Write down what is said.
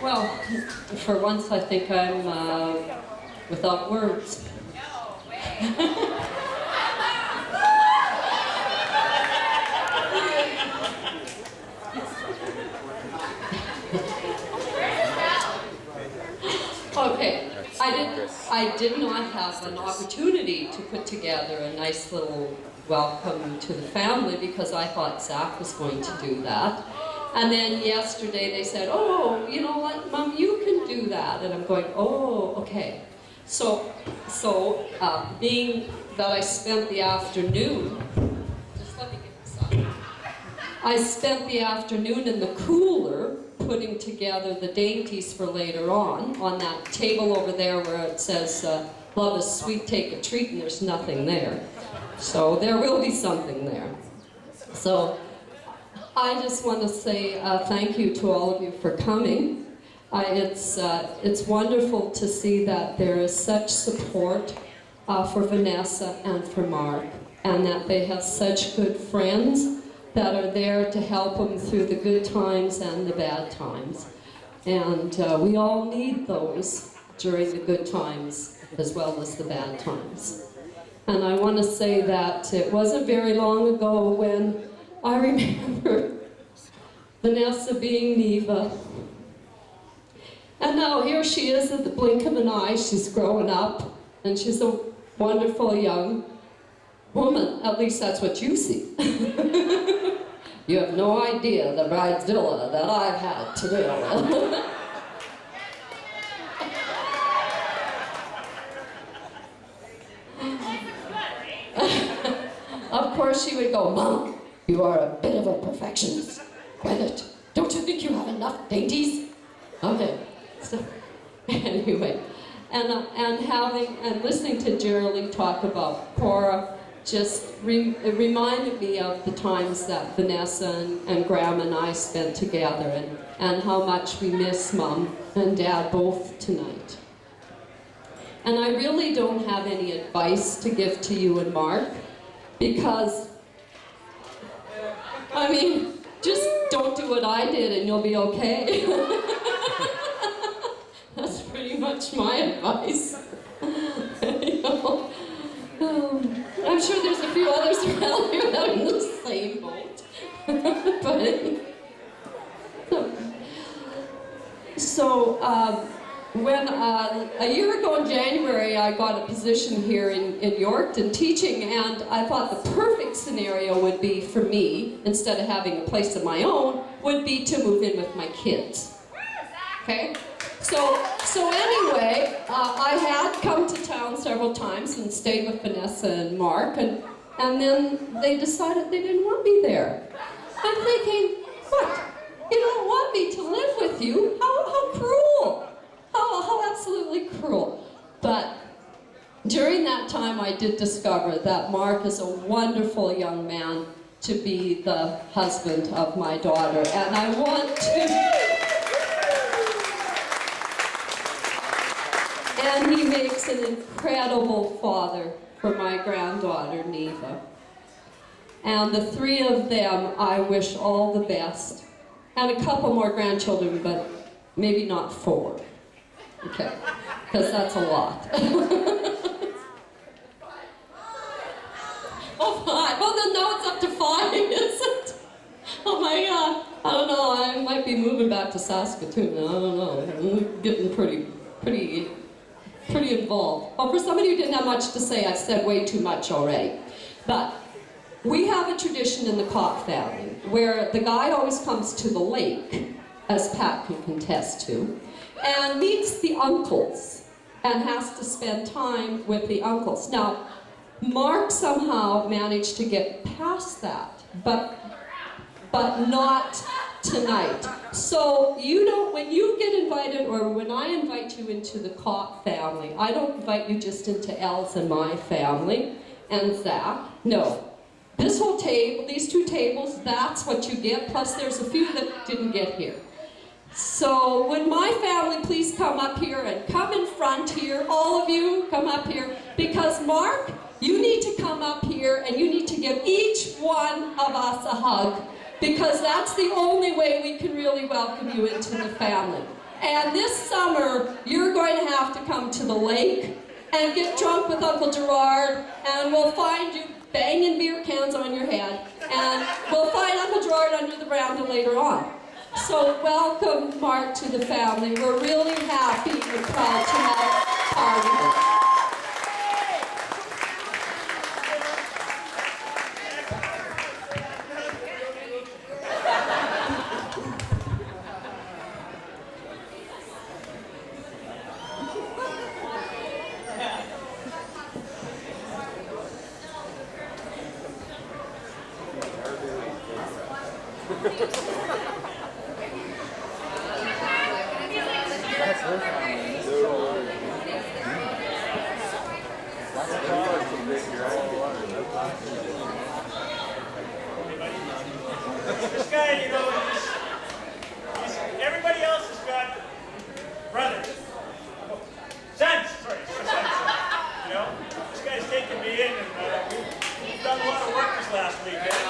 Well, for once I think I'm without words. Okay, I did not have an opportunity to put together a nice little welcome to the family because I thought Zach was going to do that. And then yesterday they said, oh, you know what, Mom, you can do that. And I'm going, oh, okay. So being that I spent the afternoon, just let me get this up. I spent the afternoon in the cooler putting together the dainties for later on that table over there where it says, love is sweet, take a treat, and there's nothing there. So there will be something there. So I just want to say thank you to all of you for coming. It's wonderful to see that there is such support for Vanessa and for Mark, and that they have such good friends that are there to help them through the good times and the bad times. And we all need those during the good times as well as the bad times. And I want to say that it wasn't very long ago when I remember Vanessa being Neva. And now here she is at the blink of an eye. She's growing up, and she's a wonderful young woman. At least that's what you see. You have no idea the bridezilla that I've had to deal with. Of course she would go, Mom, you are a bit of a perfectionist. Gwyneth, don't you think you have enough dainties? Okay, so anyway, and listening to Geraldine talk about Cora just it reminded me of the times that Vanessa and Graham and I spent together, and how much we miss Mom and Dad both tonight. And I really don't have any advice to give to you and Mark, because, I mean, just don't do what I did and you'll be okay. That's pretty much my advice. You know? I'm sure there's a few others around here that are in the same boat. When a year ago in January, I got a position here in Yorkton teaching, and I thought the perfect scenario would be for me, instead of having a place of my own, would be to move in with my kids. Okay? So anyway, I had come to town several times and stayed with Vanessa and Mark, and then they decided they didn't want me there. I'm thinking, what? You don't want me to live with you? How cruel! How absolutely cruel. But during that time, I did discover that Mark is a wonderful young man to be the husband of my daughter, and I want to... And he makes an incredible father for my granddaughter, Neva. And the three of them, I wish all the best. And a couple more grandchildren, but maybe not 4. Okay, because that's a lot. Oh, 5. Well, then now it's up to 5, is it? Oh my God. I don't know, I might be moving back to Saskatoon. I don't know. I'm getting pretty involved. Well, for somebody who didn't have much to say, I've said way too much already. But we have a tradition in the Koch family where the guide always comes to the lake, as Pat can contest to, and meets the uncles and has to spend time with the uncles. Now, Mark somehow managed to get past that, but not tonight. So you don't, when you get invited, or when I invite you into the Koch family, I don't invite you just into Elle's and my family and Zach. No. This whole table, these 2 tables, that's what you get, plus there's a few that didn't get here. So would my family please come up here and come in front here, all of you come up here, because Mark, you need to come up here and you need to give each one of us a hug, because that's the only way we can really welcome you into the family. And this summer, you're going to have to come to the lake and get drunk with Uncle Gerard, and we'll find you banging beer cans on your head, and we'll find Uncle Gerard under the veranda later on. So welcome, Mark, to the family. We're really happy and proud to have part of it. This guy, you know, everybody else has got brothers. Sons, sorry, sons. You know, this guy's taken me in, and we've done a lot of work this last weekend.